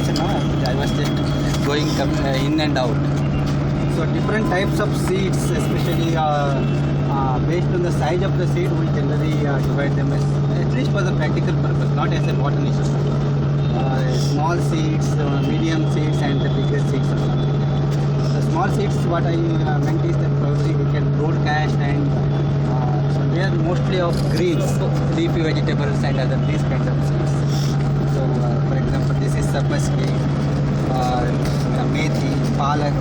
years now. I was just going in and out. So different types of seeds, especially based on the size of the seed, we generally divide them as, at least for the practical purpose, not as a botanist. Small seeds, medium seeds, and the bigger seeds or something. The small seeds, what I meant is that probably we can broadcast, and so they are mostly of greens, leafy vegetables and other these kinds of seeds. So for example, this is sabbaski, methi, palak.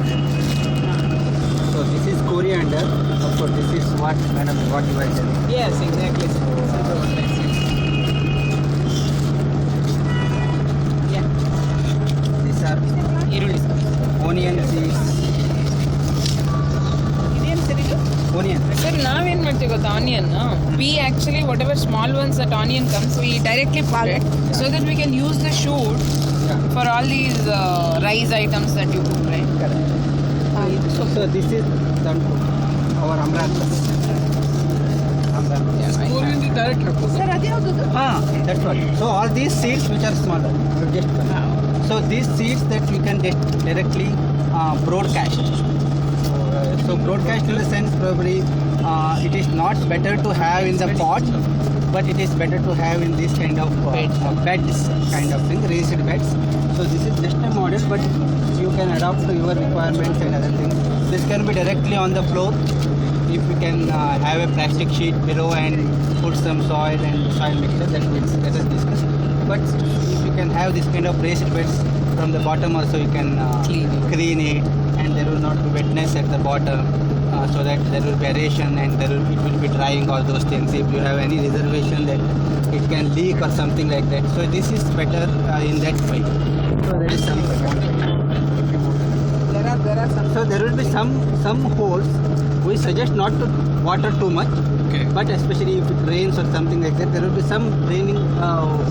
So this is coriander. Of course, this is what madam, what you are telling. Yes, exactly. These are onion seeds. Onion. Sir, ನಾವೇನ್ ಮಾಡ್ತೀವಿ ಗೊತ್ತಾ onion we actually whatever small ones that onion comes we directly put it so that we can use the shoot for all these rice items that you cook, right? Correct. So this is done our amaranthus. Sir, That's right. So all these seeds which are smaller, just so these seeds that we can directly broadcast. So broadcast in the sense probably it is not better to have in the pot, but it is better to have in this kind of beds kind of thing, raised beds. So this is just a model, but you can adapt to your requirements and other things. This can be directly on the floor. If you can have a plastic sheet below and put some soil and soil mixture, that will let us discuss. But if you can have this kind of raised beds from the bottom also, you can clean it, and there will not be wetness at the bottom, so that there will be aeration and it will be drying all those things. If you have any reservation that it can leak or something like that, so this is better in that way. So there is some. there are some. So there will be some holes. We suggest not to water too much. Okay. But especially if it rains or something like that, there will be some draining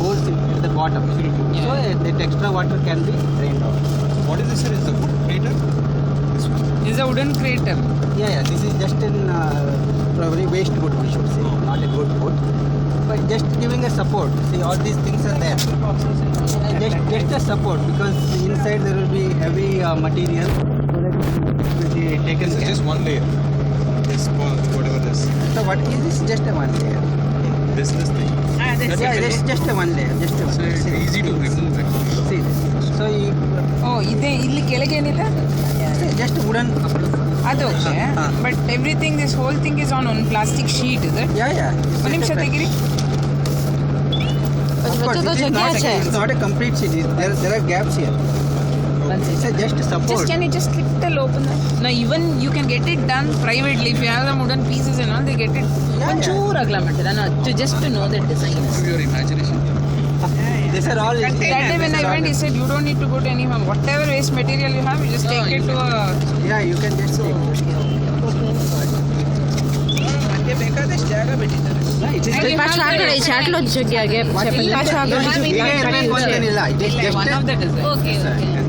holes at the bottom. Yeah. So that extra water can be drained out. What is this, sir? Is the wood crater? This one. Is a wooden crater. Yeah. This is just in probably waste wood, we should say, not a good wood. But just giving a support. See, all these things are there. Just a support, because inside there will be heavy material. So that it will be taken This is care. just one layer. This whatever this. So what is this? Just a one layer. This thing. Yeah, that's just a one layer. Just a one So layer. it's See, easy to remove it. see this. So you, ಇದೆ ಇಲ್ಲಿ ಕೆಳಗೇನಿದೆ just wooden. ಅದು okay ಹಾ. But everything this whole thing is on one plastic sheet ಇದೆ Yeah. ಒಂದು ನಿಮಿಷ ತೆಗಿರಿ Of course, this is not it's not a complete sheet. There are gaps here. It's just a support. Just can you just click the open that? Now even you can get it done privately if you have the wooden pieces and all they get it. ಒಂಚೂರು ಅಗಲ ಮಾಡ್ತಾರೆ ನಾನು just to know the design. To your imagination. These are all. That day when I went, he said you don't need to go to any farm. Whatever waste material you have, you just take it to a. Yeah, you can just take. ಮತ್ತೆ ಬೇಕಾದಷ್ಟು ಜಾಗ ಬಿಟ್ಟಿದ್ದಾರೆ. ಪಾಚು ಆ ಕಡೆ ಈಚೆ ಆಟ್ಲೋ ಜಗ್ಗಿಯಾಗೆ ಪಾಚು ಆ ಕಡೆ ಹೀಗೆ ಇರಬೇಕು ಅಂತೇನಿಲ್ಲ. It is just One of the design. Okay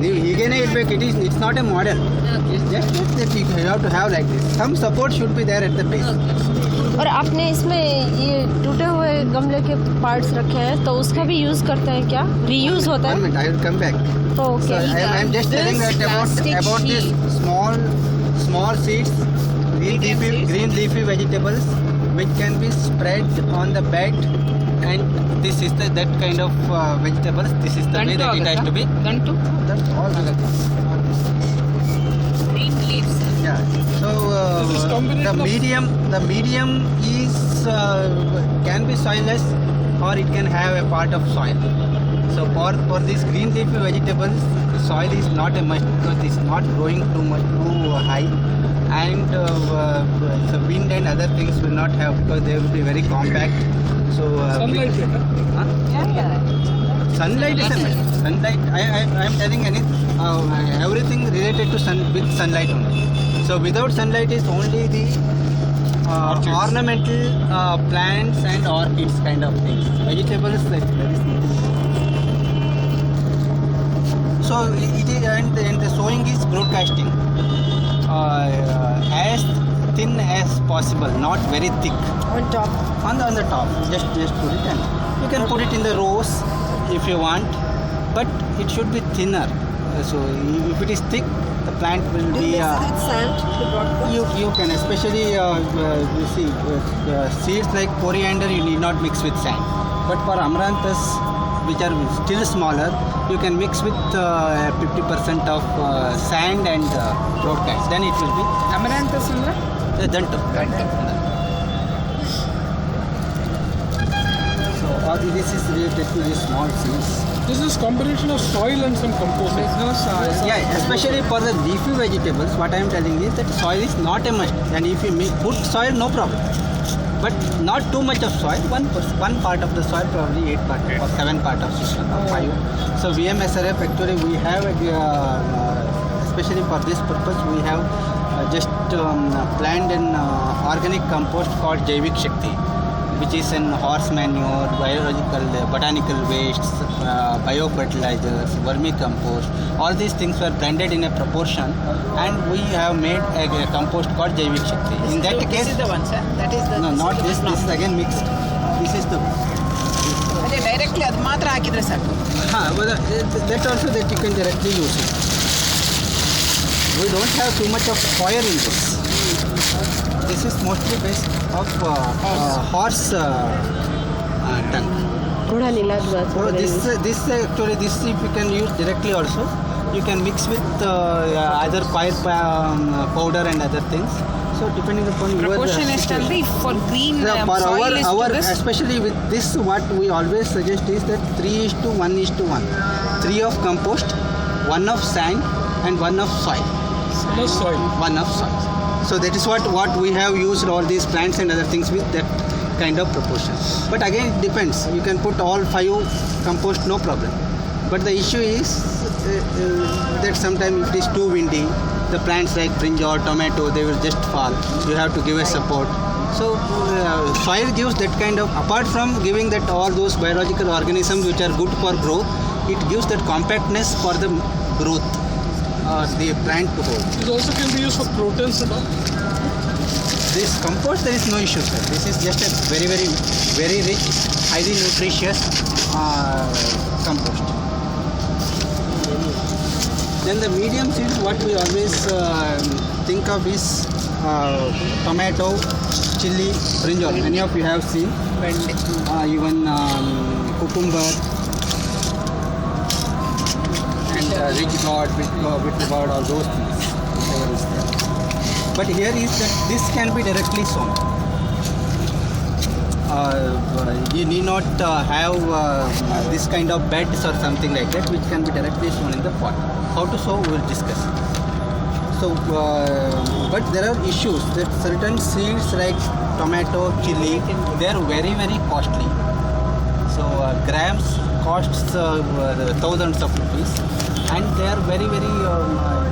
ನೀವು ಹೀಗೇನೆ ಇರಬೇಕು. It's not a model. It's just that you have to have like this. Some support should be there at the base. और आपने इसमें ये टूटे हुए गमले के पार्ट्स रखे हैं तो उसका भी यूज करते हैं क्या? रीयूज होता One है? minute, I will come back. So okay I am just telling that about this small seeds, green leafy vegetables which can be spread on the bed, and this is that kind of vegetables. This is the way that it has to be. ಗಂಟು That's all. green leaves. Yeah. So the medium is can be soilless, or it can have a part of soil. So for these green leafy vegetables, soil is not a must, because it's not growing too high, and the wind and other things will not have, because they will be very compact. So sunlight. Sunlight is a must. Sunlight. I am telling everything related to with sunlight only. So without sunlight is only the ornamental plants and orchids kind of things. Vegetables like very small. So it is, and the sowing is broadcasting as thin as possible, not very thick. on top. On the top, just put it, and you can put it in the rows if you want. but it should be thinner. So if it is thick, the plant will Do be. you mix with sand to broadcast? You can, especially you see seeds like coriander, you need not mix with sand. But for amaranthus, which are still smaller, you can mix with 50% of sand and broadcast. Then it will be Amaranthus ಅಂದ್ರೆ dantu. So this is related to the small seeds. This is combination of soil and some compost. there's no soil. Yeah, especially for the leafy vegetables, what I am telling is that soil is not a must. And if you put soil, no problem. But not too much of soil. One part of the soil, probably 8 part or 7 part of system or 5. So VMSRF actually we have, especially for this purpose, we have just planned an organic compost called Jaivik Shakti, which is in horse manure, biological, botanical wastes, biofertilizers, vermicompost. All these things were blended in a proportion, and we have made a compost called Jaivik Shakti. In that case, This is the one, sir. That is the. no, not this. This is again mixed. This is the. ಅದೇ directly ಅದು ಮಾತ್ರ ಹಾಕಿದ್ರೆ ಸಾಕು. But that also that you can directly use it. We don't have too much of fire in this. This is mostly based of horse dung. घोड़ा नीलाद बात So this actually this if you can use directly also. You can mix with either fire powder and other things. So depending upon your proportion situation. ಎಷ್ಟಂದ್ರೆ for green For soil is our to this. especially with this, what we always suggest is that 3:1:1. 3 of compost, 1 of sand, and 1 of soil. No soil. 1 of soil. So that is what we have used all these plants and other things with that kind of proportion. But again, it depends. You can put all 5 compost, no problem. But the issue is that sometimes it is too windy. The plants like brinjal, tomato, they will just fall. You have to give a support. So soil gives that kind of, apart from giving that all those biological organisms which are good for growth, it gives that compactness for the growth the plant to hold. It also can be used for proteins and all. This compost, there is no issue, sir. This is just a very, very, very rich, highly nutritious compost. Then the medium seeds, what we always think of is tomato, chili, brinjal. Many of you have seen. Even cucumber and rich gourd, bitter gourd, all those things. Whatever is there. But here is that this can be directly sown. You need not have this kind of beds or something like that, which can be directly sown in the pot. How to sow, we will discuss. So, but there are issues that certain seeds like tomato, chili, they are very, very costly. So grams costs thousands of rupees, and they are very, very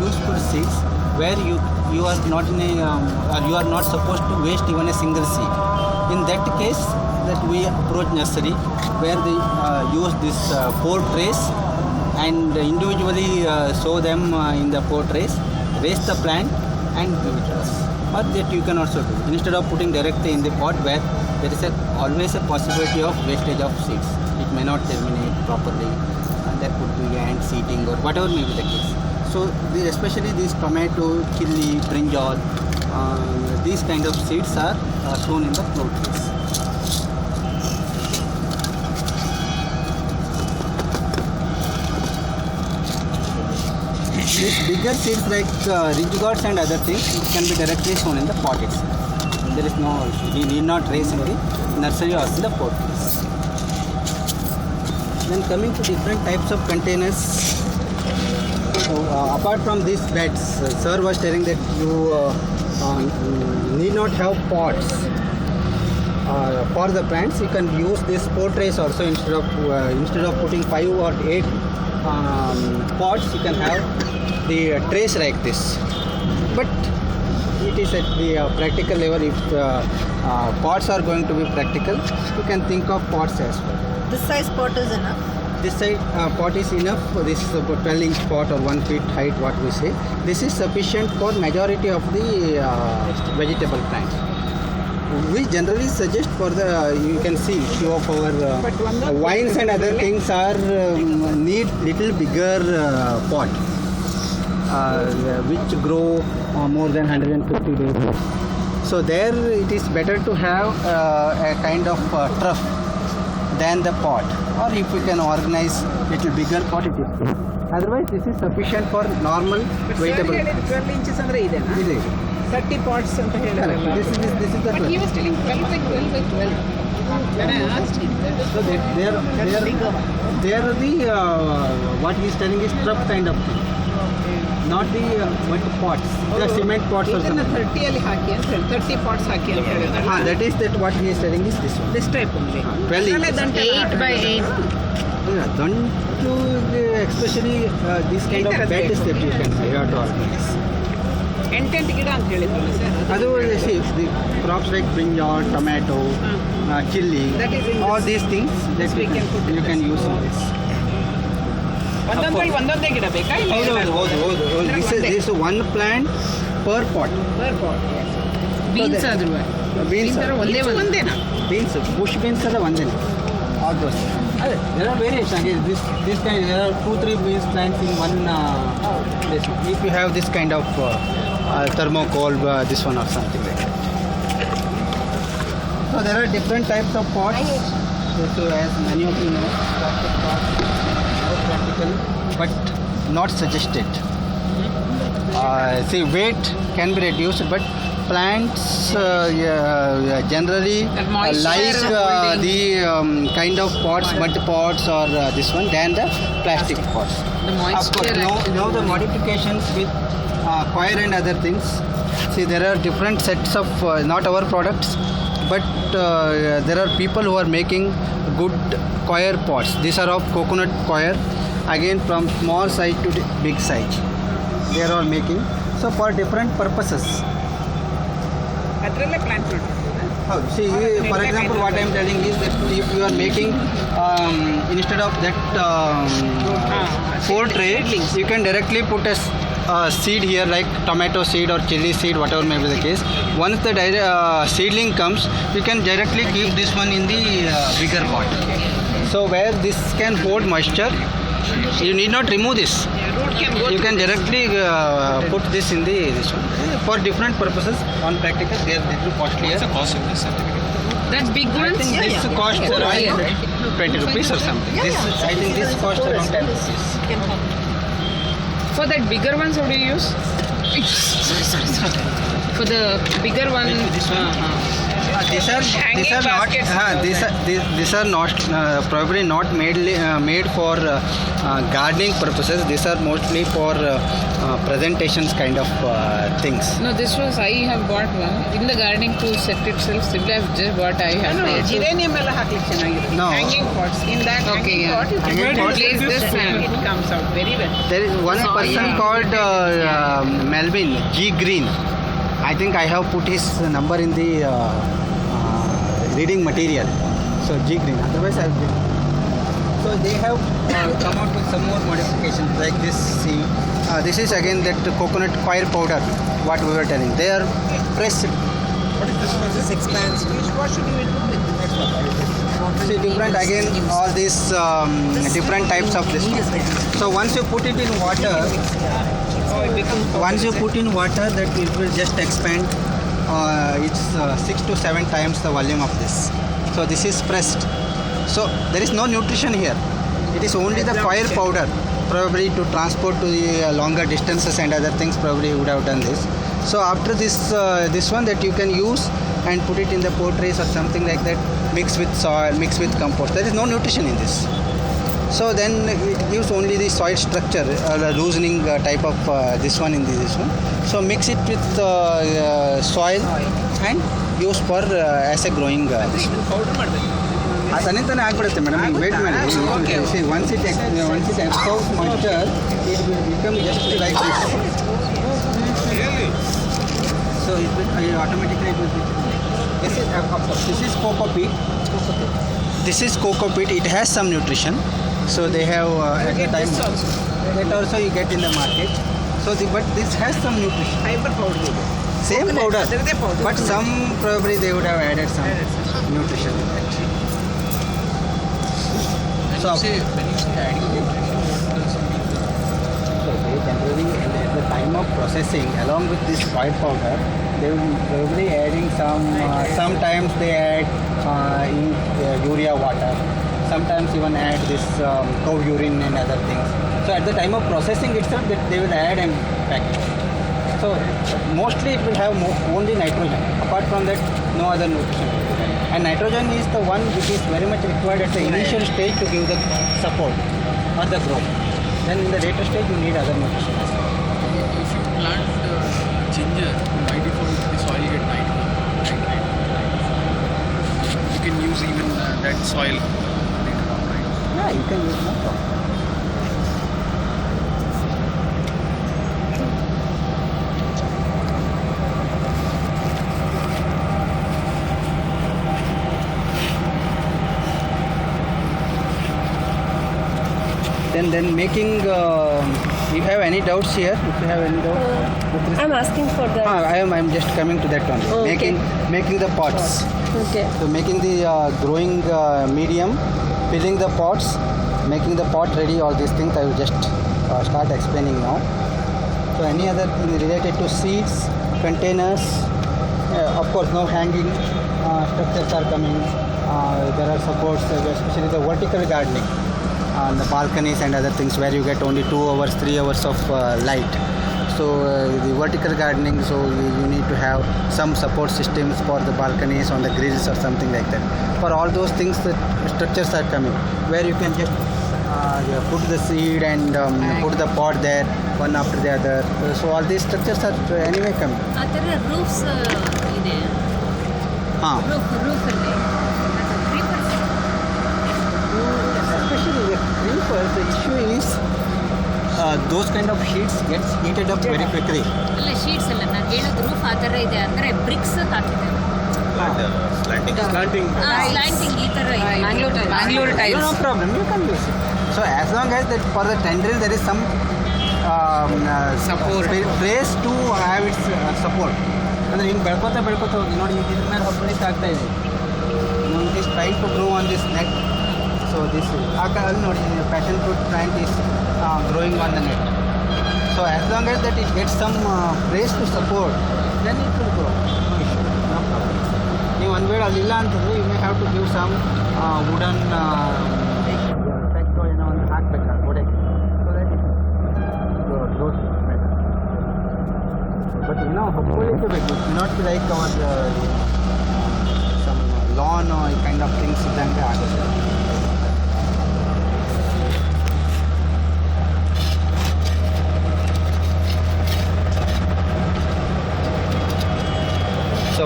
useful seeds where you are not in a you are not supposed to waste even a single seed. In that case, that we approach nursery where they use this 4 trays and individually sow them in the 4 trays, raise the plant and give it to us. Or that you can also do instead of putting directly in the pot where there is always a possibility of wastage of seeds. It may not germinate properly, and there could be ant seeding or whatever may be the case. So especially these tomato, chili, brinjal, these kind of seeds are sown in the floor trays. These bigger seeds like ridge gourds and other things, it can be directly sown in the pot itself. There is no issue. We need not raise in the nursery or in the pot. Then coming to different types of containers. So, apart from these beds, sir was telling that you need not have pots for the plants. You can use these 4 trays also instead of putting 5 or 8 pots. You can have the trays like this. But it is at the practical level. If pots are going to be practical, you can think of pots as well. This size pot is enough. This side pot is enough. This is about 12-inch pot or 1 feet height, what we say. This is sufficient for majority of the vegetable plants. We generally suggest for the you can see few of our wines and other things are need little bigger pot which grow more than 150 days. So there it is better to have a kind of trough than the pot, or if you can organize little bigger pot it is good. Otherwise this is sufficient for normal vegetable. 12 inches ಅಂದ್ರೆ ಇದೆನಾ It is. 30 pots ಅಂತ Correct. ಹೇಳಿದ್ರಲ್ಲ This is the But he was telling 12 by 12 by 12. when I asked him that was So they are the what he is telling is trough kind of thing, not the what pots, the cement pots or ಇದನ್ನ something. 30 ಅಲ್ಲಿ ಹಾಕಿ ಅಂತ ಹೇಳಿ 30 pots ಹಾಕಿ ಅಂತ ಹೇಳಿದ್ರಲ್ಲ That is that what he is telling is this one. this type only 12 ಅದ್ರಲ್ಲೇ inches. ದಂಟೆ 8 by 8. Don't you especially this kind of beds that you can say you have to organize. ಎಂಟೆಂಟು ಗಿಡ ಅಂತ ಹೇಳಿದ್ರಲ್ಲ sir Otherwise, see the crops like brinjal, tomato, chili, That is in all this- these things that we can put in you this. can use in this. ಒಂದೊಂದ್ರಲ್ಲಿ ಒಂದೊಂದೇ ಗಿಡ ಬೇಕಾ ಇಲ್ಲ ಹೌದು. This is one plant per pot. per pot Beans ಆದ್ರೂ Beans ತರ ಒಂದೇ ಒಂದು. ಒಂದೇನಾ beans, bush beans are one then. All those. There are variations. Again, this kind there are 2-3 beans plants in one. This one. If you have this kind of thermocol, this one or something like that. So there are different types of pots. So as many of you know, plastic pots are practical, but not suggested. See, weight can be reduced, but plants generally That moisture like holding. the kind of pots, mud pots or this one than the plastic pots. The Of course, moisture now the modifications with coir and other things. See, there are different sets of not our products, but there are people who are making good coir pots. These are of coconut coir, again from small size to big size. They are all making. So for different purposes. ಅದರಲ್ಲೇ plant ಮಾಡ್ತಾರೆ See, for example, what I am telling is that if you are making instead of that 4 tray, you can directly put a seed here like tomato seed or chili seed, whatever may be the case. Once the seedling comes, you can directly keep this one in the bigger pot. So where this can hold moisture, you need not remove this. root can go You can directly put this in the this one. For different purposes. On practical, they are little costlier. What's the cost of this certificate? That big I ones? think this costs around 20 rupees or something. I think this costs around 10 rupees. For that bigger ones, what do you use? For the bigger one, These are Hanging not baskets. these are not probably not made for gardening purposes. These are mostly for presentations kind of things. no, this was I have bought one in the gardening tool set itself. Simply I've just bought. I have tried to- geranium ಎಲ್ಲ ಹಾಕ್ಲಿಕ್ಕೆ ಚೆನ್ನಾಗಿರುತ್ತೆ No. hanging pots in that Okay, hanging yeah. pot you can Hanging pot. Place this and it comes out very well There is one person called Melvin G. Green. I think I have put his number in the reading material. So G. Green. Otherwise, I have. So they have come out with some more modifications like this. See, this is again that coconut coir powder. What we were telling. They are pressed. this expands what should you do with See different again all these different types of this one. So once you put it in water, once you put in water, that it will just expand. It's 6 to 7 times the volume of this. So this is pressed. So there is no nutrition here. It is only the coir powder. Probably to transport to the longer distances and other things, probably would have done this. So after this one that you can use and put it in the pot trays or something like that, mix with soil, mix with compost. There is no nutrition in this. So then it gives only the soil structure, loosening type of this one in this one. So mix it with soil and use for as a growing. Powder ಮಾಡಬೇಕು ಅದನ್ನಿಂತಾನೆ ಆಗ್ಬಿಡುತ್ತೆ madam wait ಮಾಡಿ once it absorbs moisture, it will become just like this. So it will automatically it will be. This is coco peat. This is coco peat. It has some nutrition. So they have at the time that also you get in the market. So but this has some nutrition. Fibre powder ಇದೆ Same Coconut, powder, ಅದ್ರದ್ದೇ powder. but some probably they would have added some nutrition in it. So, When you say adding nutrition, what does it mean? so they generally at the time of processing, along with this white powder, they will probably adding some. Sometimes they add in urea water. Sometimes even add this cow urine and other things. So at the time of processing itself, they will add and pack it. So mostly it will have only nitrogen. Apart from that, no other nutrition. And nitrogen is the one which is very much required at the initial stage to give the support or the growth. Then in the later stage, you need other nutrition. If you plant ginger, by default the soil get nitrogen. You can use even that soil later on, right? Yeah, you can use no problem. Then making. You have any doubts here? If you have any doubts, I'm asking for that. I'm just coming to that one. Oh, okay. Making the pots. Okay. So making the growing medium, filling the pots, making the pot ready. All these things I will just start explaining now. So any other thing related to seeds, containers, of course no hanging structures are coming. There are supports, especially the vertical gardening on the balconies and other things where you get only 2 hours, 3 hours of light. So the vertical gardening, so you need to have some support systems for the balconies on the grills or something like that. For all those things, the structures are coming where you can just put the seed and put the pot there one after the other. So all these structures are anyway coming. ಆ ಥರ roofs ಇದೆ ರೂಫಲ್ಲಿ creepers Especially with creepers, the issue is those kind of sheets gets heated up very quickly. ಅಲ್ಲ sheets ಅಲ್ಲ ನಾನು ಹೇಳೋದು roof ಆ ಥರ ಇದೆ ಅಂದರೆ ಬ್ರಿಕ್ಸ್ ಹಾಕಿದ್ದೇವೆ Slanting. ಸ್ಲ್ಯಾಂಟಿಂಗ್ ಈ ಥರ ಇದೆ Mangalore No, tiles. no problem, you can use it. So as long as that for the tendril there is some Support. place to have its support. ಅಂದರೆ ಹಿಂಗೆ ಬೆಳ್ಕೊತಾ ಹೋಗಿ ನೋಡಿ ಈಗ ಇದ್ರ ಮೇಲೆ ಹೊಬ್ಬಳಿಕೆ ಆಗ್ತಾ ಇದೆ. It is try to grow on this net. So this ಅಲ್ಲಿ ನೋಡಿ passion fruit plant is growing on the net. So as long as that it gets some place to support, then it will grow. No issue, no problem. ನೀವು ಒಂದು ವೇಳೆ ಅಲ್ಲಿಲ್ಲ ಅಂತಂದರೆ you may have to give some wooden ಏನೋ ಒಂದು ಹಾಕ್ಬೇಕು ಗೋಡೆಗೆ. So that it growth better. But ಏನೋ ಹೊಕ್ಕೊಳ್ಳಿಕ್ಕೆ ಬೇಕು. Not like our some lawn ಈ ಕೈಂಡ್ ಆಫ್ ಥಿಂಗ್ಸ್ ಇದ್ದಂಗೆ ಆಗುತ್ತೆ. So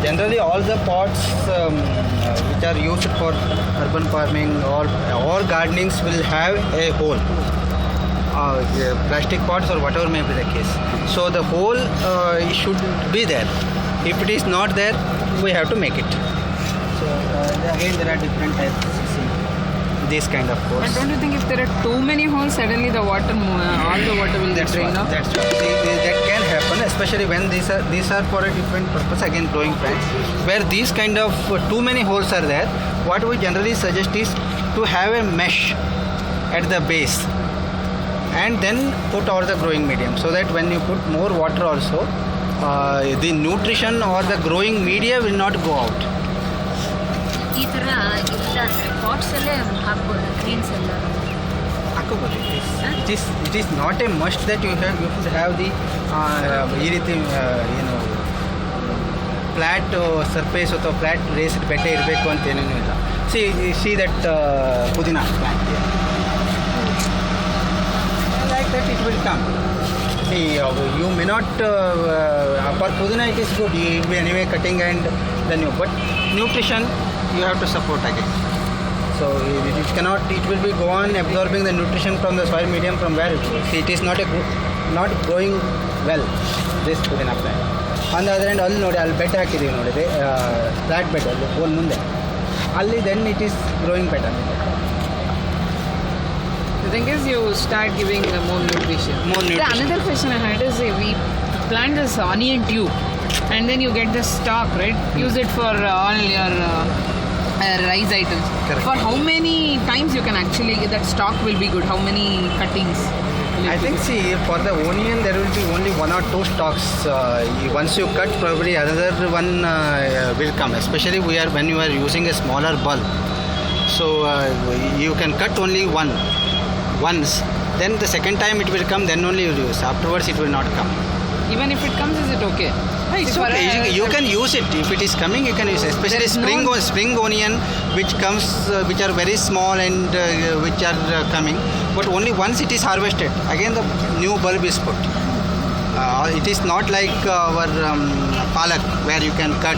generally all the pots which are used for urban farming or gardenings will have a hole, plastic pots or whatever may be the case. So the hole should be there. If it is not there, we have to make it. So again there are different types. These kind of holes. But don't you think if there are too many holes, suddenly the water, all the water will That's drain what. off? That's what. See, that can happen, especially when these are for a different purpose. Again, growing plants, where these kind of too many holes are there. What we generally suggest is to have a mesh at the base, and then put all the growing medium, so that when you put more water also, the nutrition or the growing media will not go out. ಈ ಥರ ಇಲ್ಲ pats ಅಲ್ಲೇ ಹಾಕ್ಬೋದು Green's ಎಲ್ಲ It is not a must that you should have the ಈ ರೀತಿ ಏನು flat surface ಅಥವಾ ಫ್ಲ್ಯಾಟ್ ರೇಸ್ಡ್ ಬೆಟ್ಟೆ ಇರಬೇಕು ಅಂತ ಏನೇನೂ ಇಲ್ಲ. ಸಿ ದಟ್ ಪುದೀನ plant like that it will come. See, you may not for pudina it is good, you will be anyway cutting and then you, but nutrition you have to support again. So it will be go on absorbing the nutrition from the soil medium from where it grows. It is not growing well, this pudina plant. On the other hand, ಅಲ್ಲಿ ನೋಡಿ ಅಲ್ಲಿ bed ಹಾಕಿದ್ದೀವಿ ನೋಡಿದೆ flat bed ಅಲ್ಲಿ phone ಮುಂದೆ ಅಲ್ಲಿ then it is growing better. The thing is, you start giving more nutrition. More nutrition. The another question I had is, we plant this onion tube, and then you get the stalk, right? Use it for all your rice items. Correct. For how many times you can actually that stalk will be good? How many cuttings? will I it be think, good? see, for the onion, there will be only 1 or 2 stalks. Once you cut, probably another one will come. Especially when you are using a smaller bulb. So you can cut only once. Then the second time it will come. Then only you use. Afterwards, it will not come. Even if it comes, is it okay? It's See, for okay. You can use it if it is coming. You can use it. Especially There's spring onion, which comes, which are very small and which are coming. But only once it is harvested, again the new bulb is put. It is not like our palak where you can cut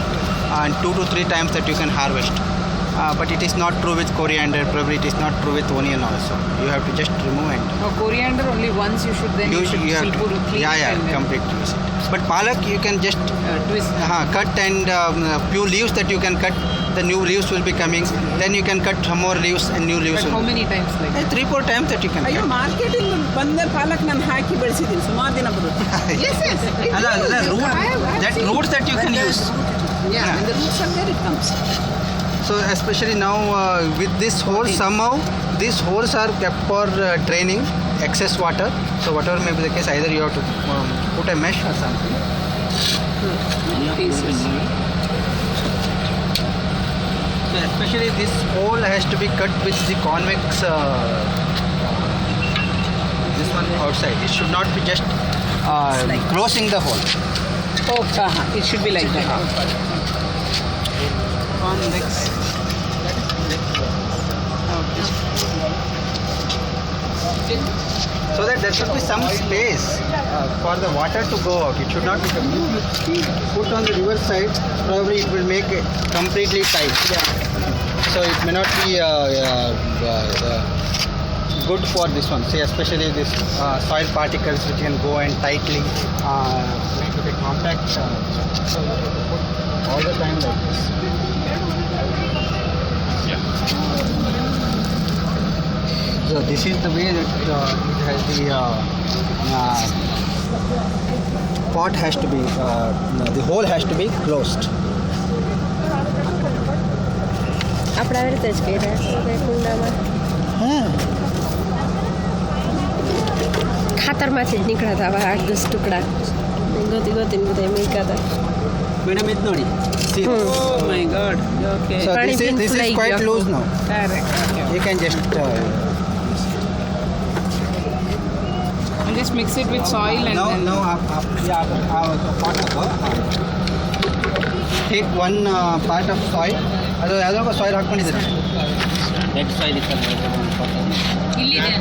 2 to 3 times that you can harvest. But it is not true with coriander. Probably it is not true with onion also. You have to just remove it. No, coriander only once you should then you should You have clean to, it and then, completely use it. But palak you can just twist. cut and few leaves that you can cut. The new leaves will be coming. Then you can cut some more leaves and new leaves. But how many times like that? 3-4 times that you can ಅಯ್ಯೋ cut. ಮಾರ್ಕೆಟಿಂದ ಬಂದ ಪಾಲಕ್ ನಾನು ಹಾಕಿ ಬೆಳೆಸಿದ್ದೀನಿ ಸುಮಾರು ದಿನ ಬರುತ್ತೆ Yes, yes. it ಅಲ್ಲ, goes. root, I have that actually- roots that you can use. Yeah, and the roots are there it comes. So especially now with this hole, somehow these holes are kept for draining excess water. So whatever may be the case, either you have to put a mesh or something. So especially this hole has to be cut with the convex. This one outside. It should not be just closing the hole. It should be like that. Convex. So that there should be some space for the water to go out. It should not be put on the river side. Probably it will make it completely tight. So it may not be good for this one. See, especially this soil particles which can go and tightly make it a compact. So you have to put all the time like this. So this is the way that it has the pot has to be, the hole has to be closed. આપણે આવી રીતે જ કર્યા છે કુંડામાં ખાતરમાંથી જ નીકળ્યા હતા 8-10 ટુકડા ગોતી ગોતીને બધા મૂક્યા હતા Madam, it's not. See, Oh my god. Okay. so Pani this pin is fly quite gaya. loose now. Correct. Okay. You can just And just mix it with soil and now then pot take one part of soil. ಅದೊಂದು soil ಹಾಕೊಂಡಿದ್ದೀರಾ that soil is ಇಲ್ಲಿದೆ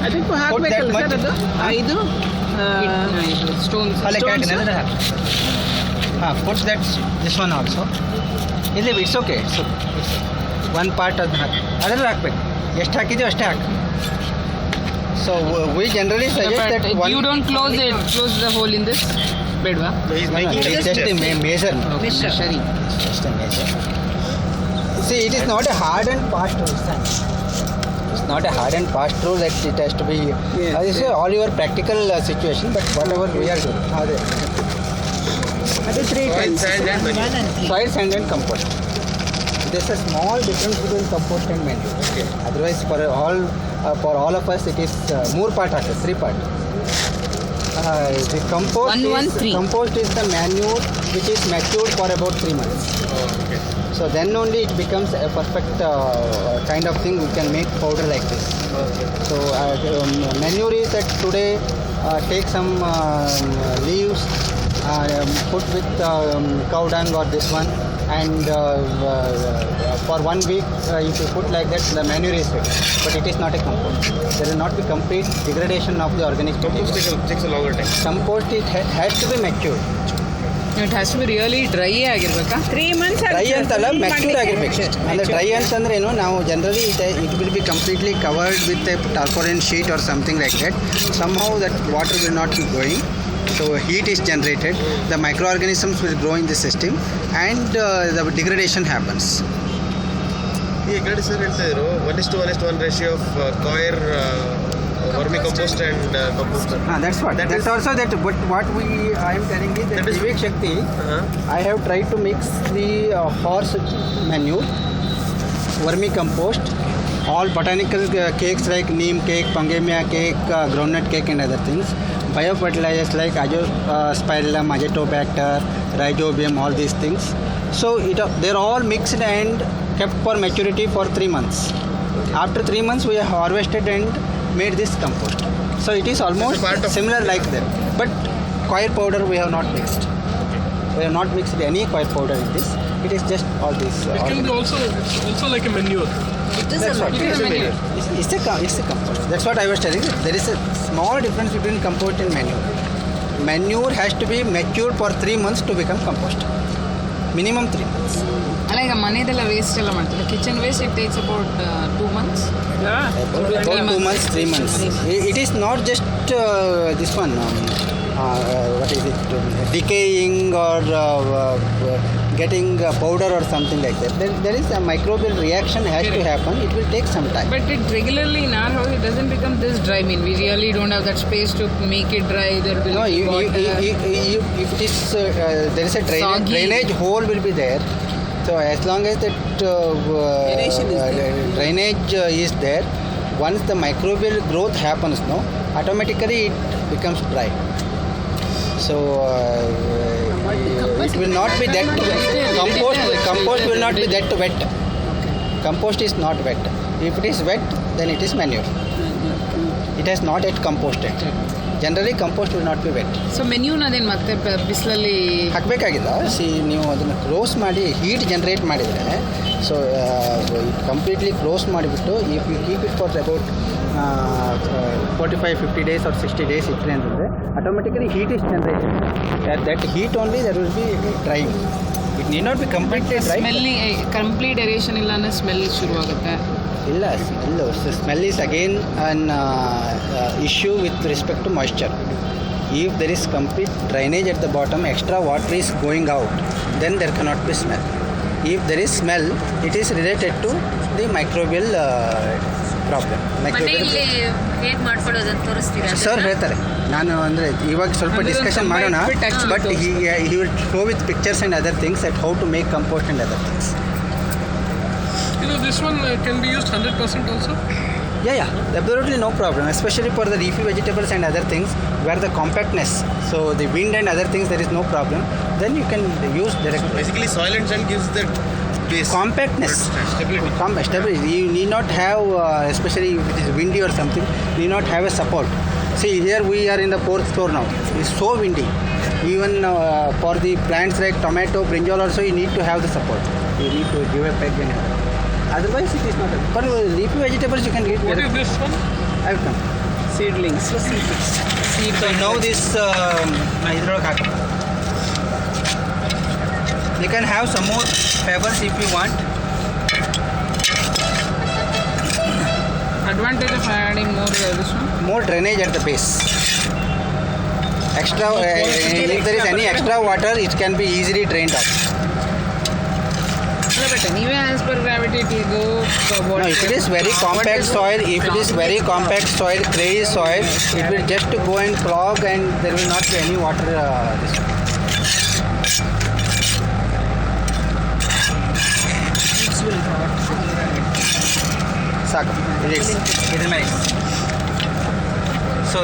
ಅದಕ್ಕೂ ಹಾಕ್ಬೇಕಲ್ಲ much? Sir ಅದು ಇದು stones ಅಲ್ಲೇ Stones, ಕೆಳಗೆ ನೆಲದ ಹಾಕಿ put that this one also. ಇಲ್ಲಿ ಇಟ್ಸ್ ಓಕೆ ಒನ್ ಪಾರ್ಟ್ ಅದನ್ನ ಹಾಕಿ ಅದರಲ್ಲಿ ಹಾಕ್ಬೇಕು ಎಷ್ಟು ಹಾಕಿದೆಯೋ ಅಷ್ಟೇ ಹಾಕಿ so we generally suggest that one you don't close the hole in this ಬೇಡವಾ just the measure. ಸರಿ Just a measure. See, it is not a hard and fast rule. It's not a hard and fast rule that it has to be. This is all your practical situation, but whatever we are doing. ಅದು 3 times. Soil, sand and compost. There's a small difference between compost and manure. Okay. Otherwise, for all of us, it is more part, 3 part. The compost is the manure which is matured for about 3 months. Okay. So then only it becomes a perfect kind of thing. We can make powder like this. So manure is that today take some leaves, put with cow dung or this one, and for 1 week if you put like that, the manure is ready. But it is not a compost. There will not be complete degradation of the organic material. Takes a longer time. Compost has to be matured. It has to be really dry ಆಗಿರ್ಬೇಕಾ 3 months dry ಅಂತಲ್ಲ mature ಆಗಿರ್ಬೇಕು ಅಂದರೆ dry ಅಂತಂದ್ರೆ ಏನು ನಾವು generally it will be completely covered with a tarpaulin sheet or something like that somehow that water will not be going so heat is generated, the microorganisms will grow in the system and the degradation happens. ಈ ಕಡೆ sir ಹೇಳ್ತಾ ಇದ್ರು 1:1:1 ratio of coir vermi compost and composter. That's what. That That's is- also that. But what I am telling is that That is- Vivek Shakti, I have tried to mix the horse manure, vermicompost, all botanical cakes like neem cake, pangemia cake, groundnut cake, and other things. Biofertilizers like Azospirillum, Azotobacter, Rhizobium, all these things. So they're all mixed and kept for maturity for 3 months. After 3 months, we have harvested and made this compost. So it is almost part of- similar like that. But coir powder we have not mixed. We have not mixed any coir powder in this. It is just all this. It can be also like a manure. That's what. It is a manure. It's a compost. That's what I was telling you. There is a small difference between compost and manure. Manure has to be matured for 3 months to become compost. Minimum 3 months. ಅಲ್ಲ ಈಗ ಮನೆದೆಲ್ಲ waste ಎಲ್ಲ ಮಾಡ್ತಾರೆ kitchen waste it takes about 2 months. About 2 months, 3 months. It is not just this one. What is it? Decaying or getting powder or something like that. There is a microbial reaction has to happen. It will take some time. But it regularly in our house it doesn't become this dry. I mean we really don't have that space to make it dry. There will No, be water. if it is there is a Soggy. drainage hole will be there. So as long as that drainage is there, once the microbial growth happens, no, automatically it becomes dry. So it will not be that compost will not be that wet. Compost is not wet. If it is wet, then it is manure. It has not yet composted. Generally compost will not be wet. So ಮೆನ್ಯೂನದೇನು ಮತ್ತೆ ಬಿಸಿಲಲ್ಲಿ ಹಾಕಬೇಕಾಗಿಲ್ಲ. ನೀವು ಅದನ್ನು close ಮಾಡಿ heat generate ಮಾಡಿದರೆ so completely close ಮಾಡಿಬಿಟ್ಟು if you keep it for about 45-50 days or 60 days ಇಟ್ಟರೆ ಅಂತಂದರೆ automatically heat is generated. That heat only there will be drying. It need not be completely dry. Smelly complete aeration ಇಲ್ಲ ಅಂದರೆ smell ಶುರುವಾಗುತ್ತೆ. ಇಲ್ಲ smell is again an issue with respect to moisture. If there is complete drainage at the bottom, extra water is going out, then there cannot be smell. If there is smell, it is related to the microbial problem. ಮನೆಯಲ್ಲಿ ಹೇಗೆ ಮಾಡ್ಕೊಳ್ಳೋದಂತ ತೋರಿಸ್ತೀರಾ sir ಹೇಳ್ತಾರೆ. ನಾನು ಅಂದರೆ ಇವಾಗ ಸ್ವಲ್ಪ ಅಂದ್ರೆ discussion ಸ್ವಲ್ಪ ಮಾಡೋಣ. ಇಟ್ಬಿಟ್ಟು actually but he will show with pictures and other things at how to make compost and other things. You know, this one can be used 100% also. Yeah, absolutely no problem, especially for the leafy vegetables and other things where the compactness, so the wind and other things, there is no problem. Then you can use directly. Basically, soil and sand gives the base. Compactness. Stability. Stability. You need not have, especially if it is windy or something, you need not have a support. See, here we are in the 4th floor now. It's so windy. Even for the plants like tomato, brinjal also, you need to have the support. You need to give a peg and everything. Otherwise, it is not. For leafy vegetables, you can get. What is this one? I will come. Seedlings. So now this you can have some more pebbles if you want. Advantage of adding More drainage at the base. Extra, if there is any extra water, it can be easily drained out. But ನೀವೇ as per gravity it will go No, if it is very compact soil, clay soil, it will just go and clog and there will not be any water. Saku, it is nice. So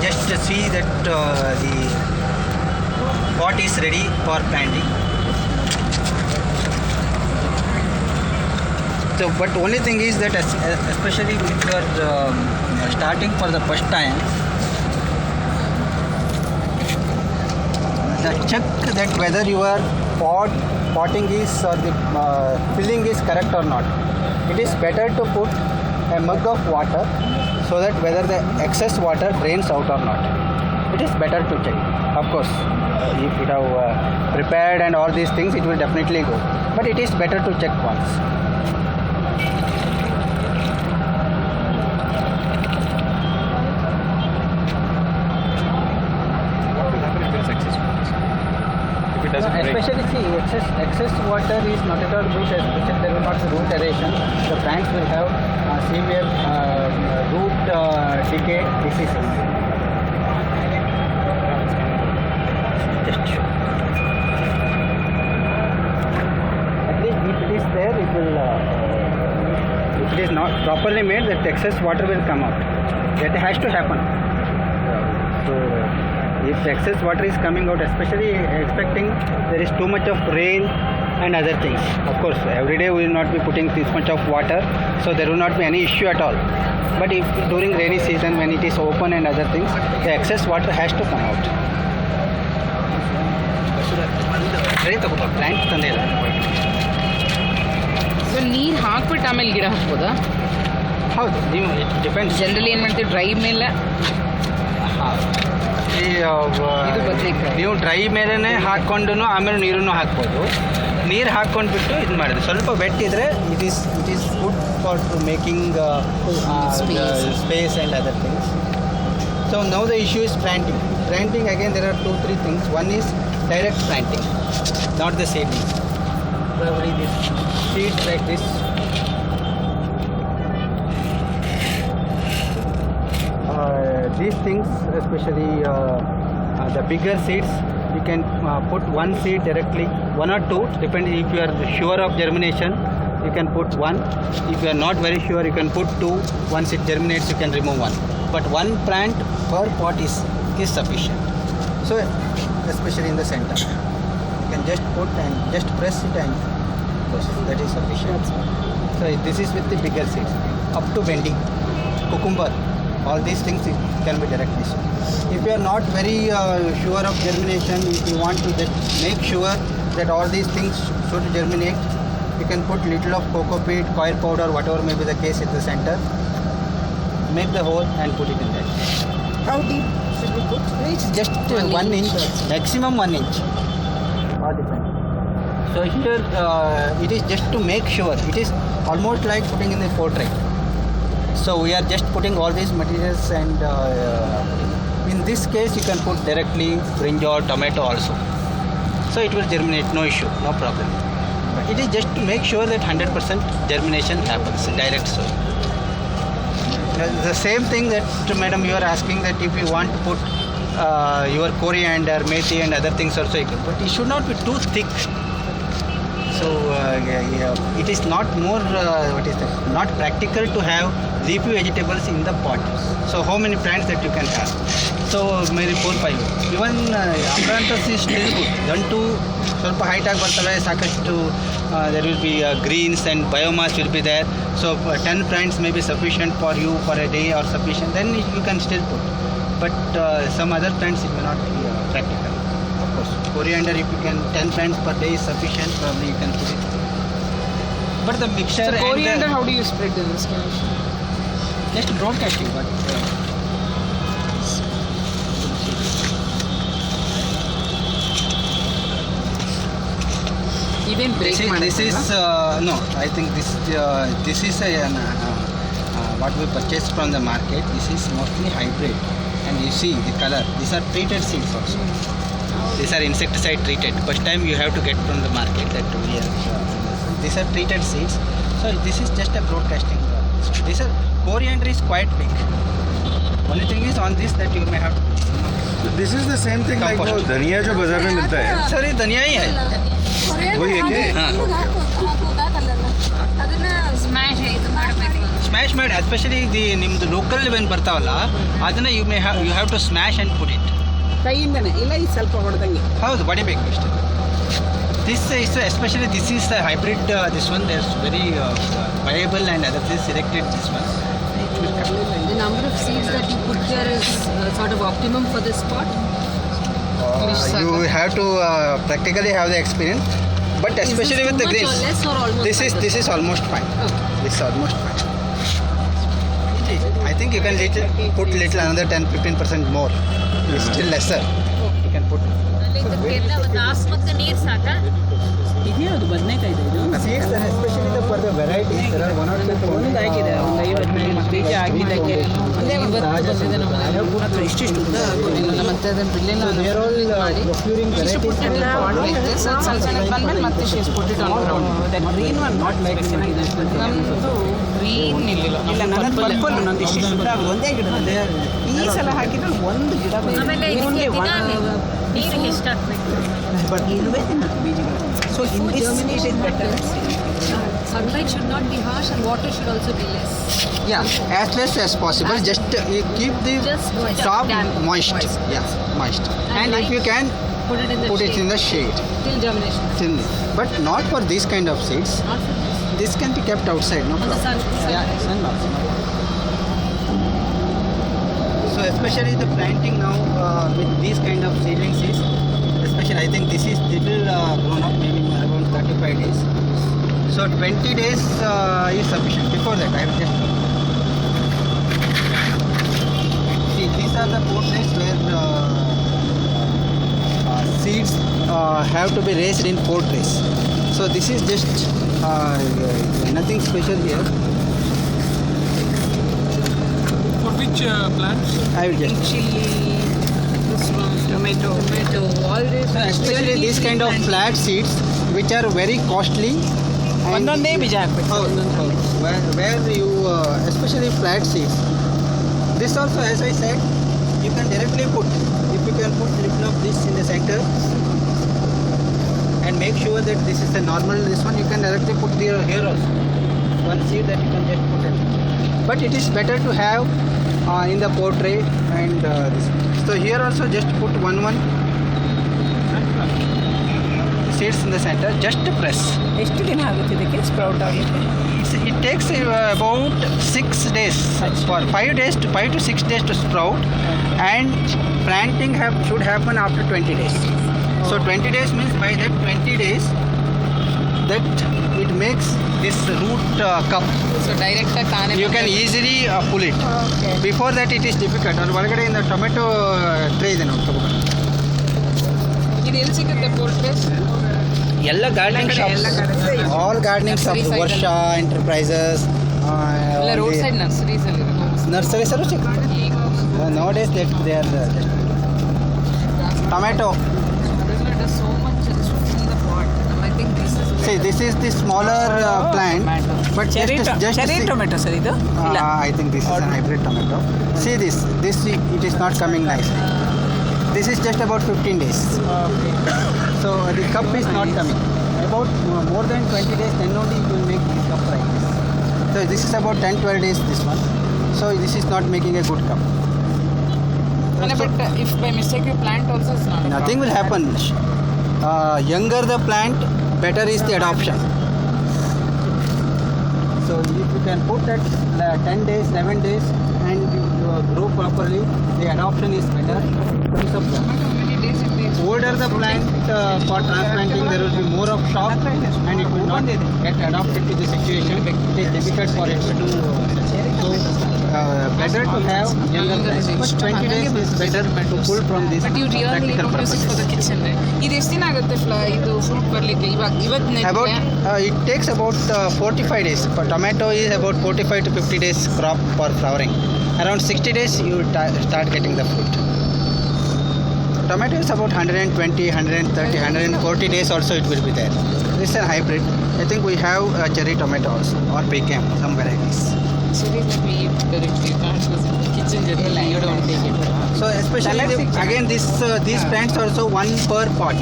just to see that the pot is ready for planting. So, but only thing is that especially if you are starting for the first time, check that whether your potting is or the filling is correct or not. It is better to put a mug of water so that whether the excess water drains out or not. It is better to check. Of course, if you have prepared and all these things, it will definitely go. But it is better to check once. Especially see, excess water is not at all good, especially there will not be root aeration. The plants will have severe root indicate this is just show. At least if it is there, it will. If it is not properly made, that excess water will come out. That has to happen. So if excess water is coming out, especially expecting there is too much of rain and other things. Of course, every day we will not be putting this much of water, so there will not be any issue at all. But if during rainy season when it is open and other things, the excess water has to come out. Plant ತಂದಿಲ್ಲ. So ನೀರು ಹಾಕ್ಬಿಟ್ಟು ಆಮೇಲೆ ಗಿಡ ಹಾಕ್ಬೋದಾ? ಹೌದು, ನೀವು it depends. Generally ಏನು ಮಾಡ್ತೀವಿ, dry ಮೇಲೆ ಇದು ಬದನೆಕಾಯಿ ನೀವು ಡ್ರೈ ಮೇಲೇ ಹಾಕ್ಕೊಂಡು ಆಮೇಲೆ ನೀರನ್ನು ಹಾಕ್ಬೋದು. ನೀರು ಹಾಕ್ಕೊಂಡ್ಬಿಟ್ಟು ಇದು ಮಾಡಿದ್ರೆ ಸ್ವಲ್ಪ ವೆಟ್ ಇದ್ರೆ it is good for to making space and other things. So now the issue is planting. Planting, again there are 2-3 things. One is direct planting, not the seedling. Probably this seeds like this. These things, especially the bigger seeds, you can put one seed directly, one or two, depending if you are sure of germination. You can put one. If you are not very sure, you can put two. Once it germinates, you can remove one. But one plant per pot is sufficient. So especially in the center, you can just put and just press it and that is sufficient. So this is with the bigger seeds. Up to bending, cucumber, all these things can be directly sown. If you are not very sure of germination, if you want to just make sure that all these things should germinate, you can put little of cocoa peat, coir powder, whatever may be the case in the center. Make the hole and put it in there. How deep should we put? It's just 1 inch, maximum 1 inch. All depends. So here it is just to make sure. It is almost like putting in a portrait. So we are just putting all these materials, and in this case you can put directly brinjal, tomato also. So it will germinate, no issue, no problem. But it is just to make sure that 100% germination happens, direct soil. The same thing that madam you are asking, that if you want to put your coriander, methi and other things also, but it should not be too thick. So it is not more not practical to have leafy vegetables in the pot. So how many plants that you can have? So maybe 4-5. Even amaranthus is still good. Dantu ಸ್ವಲ್ಪ height ಆಗಿ ಬರ್ತವೆ, ಸಾಕಷ್ಟು there will be greens and biomass will be there. So 10 plants may be sufficient for you for a day or sufficient. Then you can still put. But some other plants it may not be practical. Of course, coriander, if you can 10 plants per day is sufficient. Probably you can put it. But the mixture. So coriander, how do you spread in this condition? Just broadcasting, but. Even break This is no. I think this is what we purchased from the market. This is mostly hybrid, and you see the color. These are treated seeds also. These are insecticide treated. First time you have to get from the market that we are. These are treated seeds. So this is just a broadcasting. This coriander is quite big. Only thing is on this that you may have. This is the same thing like वो धनिया जो बाजार में मिलता है. Sir, ये धनिया ही है. वही है क्या? ಸ್ಮ್ಯಾಶ್ ಇದು ಮಾಡಬೇಕು. ಸ್ಮ್ಯಾಶ್ ಮಾಡಿ, ಎಸ್ಪೆಷಲಿ ನಿಮ್ದು ಲೋಕಲ್ ಏನು ಬರ್ತಾವಲ್ಲ ಅದನ್ನ you have to smash and put it. ಕೈಯಿಂದನೇ ಇಲ್ಲ, ಈ ಸ್ವಲ್ಪ ಹೊಡೆದಂಗೆ. ಹೌದು, ಬಡಿಬೇಕು ಅಷ್ಟೇ. This is especially this is the hybrid. This one there is very viable and other things selected this one. The number of seeds that you put there is sort of optimum for this spot? You have to practically have the experience, but especially with the greens. Less or almost This is almost fine. Okay. This is almost fine. I think you can put little another 10-15% more. It's still lesser. You can put. ಕಿಂದ ಒಂದು ಆಸ್ಮಕ್ಕೆ ನೀರು ಸಾಕ. ಇದ್ಯಾವುದು ಬದನೆಕಾಯಿ ಇದು Seeds and especially for the varieties, there are one or two. ಒಂದು ಆಗಿದೆ ಒಂದು 50 ಬೀಜ ಹಾಕಿದ್ದಕ್ಕೆ ಇಷ್ಟಿಷ್ಟು ಉದ್ದ ಮತ್ತೆ ಅದನ್ನ ಬಿಲ್ಲಿನ So they are all procuring varieties. ಬಂದ್ಮೇಲೆ ಮತ್ತೆ ಶೀಸ್ ಪುಟ್ಟಿಟ್ಟು Green one, not like ನಮ್ಮದು ಗ್ರೀನ್ ಇಲ್ಲ ನನ್ನ ಪರ್ಪಲ್ ನಂದು ಇಷ್ಟಿಷ್ಟು ಉದ್ದ ಒಂದೇ ಗಿಡ. ಈ ಸಲ ಹಾಕಿದ್ರೆ ಒಂದು ಗಿಡ ಆಮೇಲೆ ಇದಕ್ಕೆ ದಿನ ನೀರಿಗೆ ಎಷ್ಟು ಹಾಕ್ಬೇಕು? But ಬೀಜಗಳು. So in Germany it is better. Sunlight should not be harsh and water should also be less. Yeah, as less as possible. Just you keep the Just moist. top Damp. moist. Yeah, moist. And if you can Put it in the put shade it in the shade. till germination. Thinly. But not for these kind of seeds. Not for this. This can be kept outside, no On the problem. sun. Yeah, sun also. So especially the planting now with these kind of seedling seeds, especially I think this is little grown up, maybe around 35 days. So 20 days is sufficient. Before that, I will just see. These are the portraits where seeds have to be raised in portraits. So this is just nothing special here. For which plants? I will just. chili, this one, tomato, all this. Especially these kind of flat seeds, which are very costly. and- ಒಂದೊಂದೇ ಬೀಜ ಹಾಕ್ಬೇಕು Where you, especially flat seeds. This also, as I said, you can directly put. If you can put little of this in the center, and make sure that this is a normal. This one you can directly put here also. One seed that you can just put it. But it is better to have in the portrait and this. So here also just put one seeds in the center. Just to press. ಎಷ್ಟು ದಿನ ಆಗುತ್ತೆ ಇದಕ್ಕೆ sprout ಆಗಲಿಕ್ಕೆ It takes about 6 days, for 5 to 6 days to sprout, and planting should happen after 20 days. So 20 days means by that 20 days that it makes this root cup. So direct ಆಗಿ ತಾನೇ You can easily pull it. Before that it is difficult. Or ಒಳಗಡೆ in the tomato tray ಇದೆ ನೋಡಿ ತಗೋಬೇಕು. ಇದು ಎಲ್ಲಿ ಸಿಗುತ್ತೆ ಪೋರ್ಟ್ರೇಸ್ ಎಲ್ಲ gardening shops, all gardening shops, ವರ್ಷ ಎಂಟರ್ಪ್ರೈಸಸ್, ಎಲ್ಲ ರೋಡ್ ಸೈಡ್ ನರ್ಸರೀಸ್ ಅಲ್ಲಿ ನರ್ಸರೀಸ್ ಅಲ್ಲೂ ಸಿಗ್ತದೆ. Nowadays they are tomato. so much in the pot. I think this is See, this is the smaller plant, but cherry just cherry see- tomato sir ಇದು ಇಲ್ಲ I think this is a hybrid tomato. See this it is not coming nicely. This is just about 15 days. So the cup is not coming. About more than 20 days, then only it will make this cup like this. So this is about 10-12 days, this one. So this is not making a good cup. But if by mistake you plant also is not Nothing will happen. Younger the plant, better is the adoption. So if you can put that 10 days, 11 days, and you grow properly, the adoption is better. Older the plant for transplanting, there will be more of shock, and it will not get adapted to the situation. It is difficult for it to do. So better to have younger plants. But 20 days is better to pull from this but you really practical use it for the purposes. Kitchen ಇದು ಎಷ್ಟು ದಿನ ಆಗುತ್ತೆ ಇದು fruit ಬರಲಿಕ್ಕೆ ಇವತ್ತು About it takes about 45 days. For tomato is about 45 to 50 days crop for flowering. Around 60 days you start getting the fruit. Tomato is about 120, 130, 140 days also it will be there. This is a hybrid. I think we have cherry tomato also, or pecan, some varieties. Kitchen ಜೊತೆ you don't take it So especially again these plants also one per pot.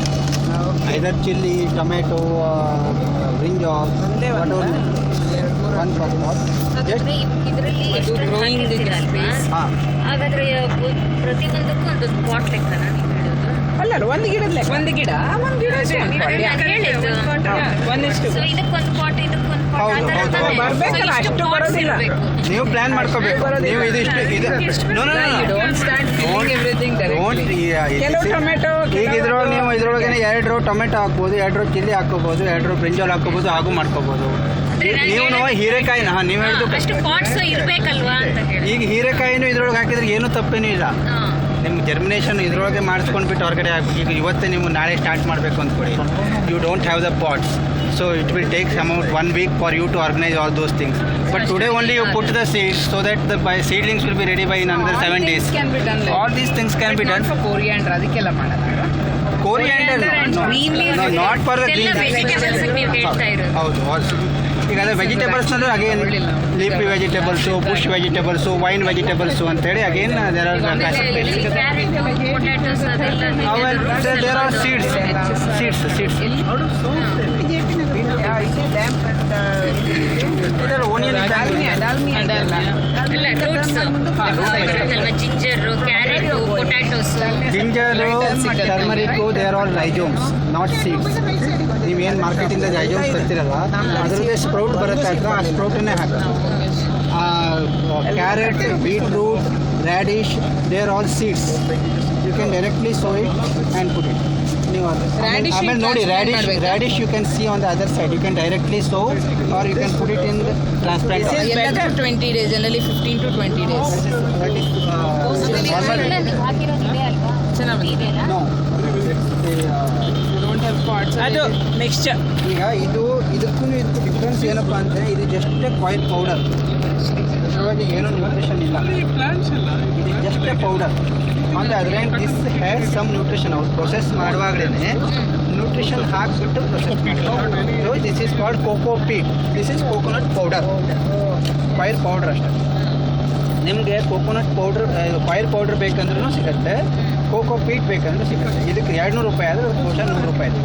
Either chili, tomato, brinjal, whatever. One per pot. Just ಇದರಲ್ಲಿ ಎಷ್ಟೊಂದು growing the ಹಾಕಿರ್ತೀರಲ್ವಾ? trees. ಹಾಗಾದ್ರೆ ಪ್ರತಿಯೊಂದಕ್ಕೂ ಒಂದು spot ಲೆಕ್ಕನ ನೀವು ಹೇಳೋದು? ಅಲ್ಲ ಒಂದು ಗಿಡದ ಒಂದು ಗಿಡ ಅಷ್ಟೇ ಒಂದು pot. ನಾನು ಹೇಳಿದ್ದು. ಒಂದಿಷ್ಟು So ಇದಕ್ಕೊಂದು ಪಾಟ್ ಇದಕ್ಕೊಂದು ಪಾಟ್ ಆ ಥರ ಹೌದು, ತಾನೇ? ಹೌದು. ಬರ್ಬೇಕಲ್ಲ, So ಇಷ್ಟು ಅಷ್ಟು pots ಬರೋದಿಲ್ಲ. ಇರ್ಬೇಕು. ನೀವು ಪ್ಲಾನ್ ಮಾಡ್ಕೋಬೇಕು. ನೀವು ಇದಿಷ್ಟು ಇದು no, no, no, no. Don't start filling everything Don't, directly ಕೆಲವು ಟೊಮೆಟೊ ಈಗ ಇದ್ರೊಳಗೆ ನೀವು ಇದ್ರೊಳಗೆ 2 ರೋ ಟೊಮೆಟೊ ಹಾಕ್ಬೋದು, 2 ರೋ ಚಿಲ್ಲಿ ಹಾಕೋಬಹುದು, 2 ರೋ ಬ್ರಿಂಜಾಲ್ ಹಾಕೋಬಹುದು, ಹಾಗೂ ಮಾಡ್ಕೋಬಹುದು. ನೀವು ಹೀರೆಕಾಯಿನ ನೀವು ಹೇಳಿದ್ದು ಅಷ್ಟು ಪಾಟ್ಸ್ ಇರ್ಬೇಕಲ್ವಾ ಅಂತ ಹೇಳಿ ಈಗ ಹೀರೆಕಾಯಿನೂ ಇದ್ರೊಳಗೆ ಹಾಕಿದ್ರೆ ಏನು ತಪ್ಪೇನೂ ಇಲ್ಲ. ಹಾ. ನಿಮ್ಗೆ ಜರ್ಮಿನೇಷನ್ ಇದರೊಳಗೆ ಮಾಡಿಸ್ಕೊಂಡ್ಬಿಟ್ಟು ಹೊರಗಡೆ ಹಾಕ್ಬಿಟ್ಟು ಈಗ ಇವತ್ತೇ ನೀವು ನಾಳೆ ಸ್ಟಾರ್ಟ್ ಮಾಡಬೇಕು ಅಂದ್ಕೊಳ್ಳಿ, you don't have the pots, so it will take amount 1 week for you to organise all those things. But today only you put the seeds so that the by seedlings will be ready by in another 7 days. Can be done like All these things can be done. for coriander ಅದಕ್ಕೆಲ್ಲ ಮಾಡಲ್ಲ. Coriander, and no, green leaves no, not for the green ಇದೆಲ್ಲ vegetables ನೀವು ಹೇಳ್ತಾ ಇರೋದು. ಹೌದು also ಈಗ ಅದೇ ವೆಜಿಟೇಬಲ್ಸ್ನಲ್ಲೂ again leafy vegetables, bush vegetables, vine vegetables ಅಂತೇಳಿ again there are carrot, potatoes ಅದೆಲ್ಲ ದೇರ್ ಆರ್ ಸೀಡ್ಸ್ ಎಲ್ಲ ರೂಟ್ಸ್ ಅಲ್ವಾ, ginger, carrot, potatoes. Ginger, turmeric, they are all rhizomes, not seeds. ನೀವೇನು ಮಾರ್ಕೆಟಿಂದ ರೈಜೋಮ್ಸ್ ತರ್ತಿರಲ್ಲ ಅದರಲ್ಲೇ ಸ್ಪ್ರೌಟ್ ಬರುತ್ತೆ ಹತ್ರ, ಆ ಸ್ಪ್ರೌಟನ್ನೇ ಹಾಕೋದು. Carrot, beetroot, radish, they are all seeds. You can directly sow it and put it. ನೀವು ಅದು Radish ಆಮೇಲೆ ನೋಡಿ transplant radish you can see on the other side, you can directly sow or you can put it in transplant. ಎಲ್ಲ 20 days, generally 15 to 20 days. ನೀವು ಹಾಕಿರೋದು ಇದೆ ಅಲ್ವಾ, ಚೆನ್ನಾಗಿ ಇದೆಯಲ್ಲ. don't have pots. ಅದು ಮಿಕ್ಸ್ಚರ್. ಈಗ ಇದಕ್ಕೂ ಡಿಫ್ರೆನ್ಸ್ ಏನಪ್ಪ ಅಂದರೆ ಇದು ಜಸ್ಟ್ ಕಾಯಿಲ್ ಪೌಡರ್, ಇದರೊಳಗೆ ಏನೂ ನ್ಯೂಟ್ರಿಷನ್ ಇಲ್ಲ, ಇದು ಜಸ್ಟ್ ಎ ಪೌಡರ್. ಅಂದರೆ ಅದರ ದಿಸ್ ಹ್ಯಾಸ್ ಸಮ್ ನ್ಯೂಟ್ರಿಷನ್. ಅವ್ರು ಪ್ರೊಸೆಸ್ ಮಾಡುವಾಗಲೇ ನ್ಯೂಟ್ರಿಷನ್ ಹಾಕಿಬಿಟ್ಟು ಪ್ರೊಸೆಸ್ ಮಾಡ್ತಾರೆ. This is called coco peat, this is coconut powder, ಕಾಯಿಲ್ ಪೌಡರ್ ಅಷ್ಟೇ. ನಿಮಗೆ ಕೋಕೋನಟ್ ಪೌಡ್ರ್ ಕಾಯಿಲ್ ಪೌಡ್ರ್ ಬೇಕಂದ್ರೂ ಸಿಗುತ್ತೆ, ಕೋಕೋ ಪೀಟ್ ಬೇಕಂದ್ರೂ ಸಿಗುತ್ತೆ. ಇದಕ್ಕೆ 200 ರೂಪಾಯಿ ಆದರೆ ಬಹುಶಃ 100 ರೂಪಾಯಿ ಇದೆ.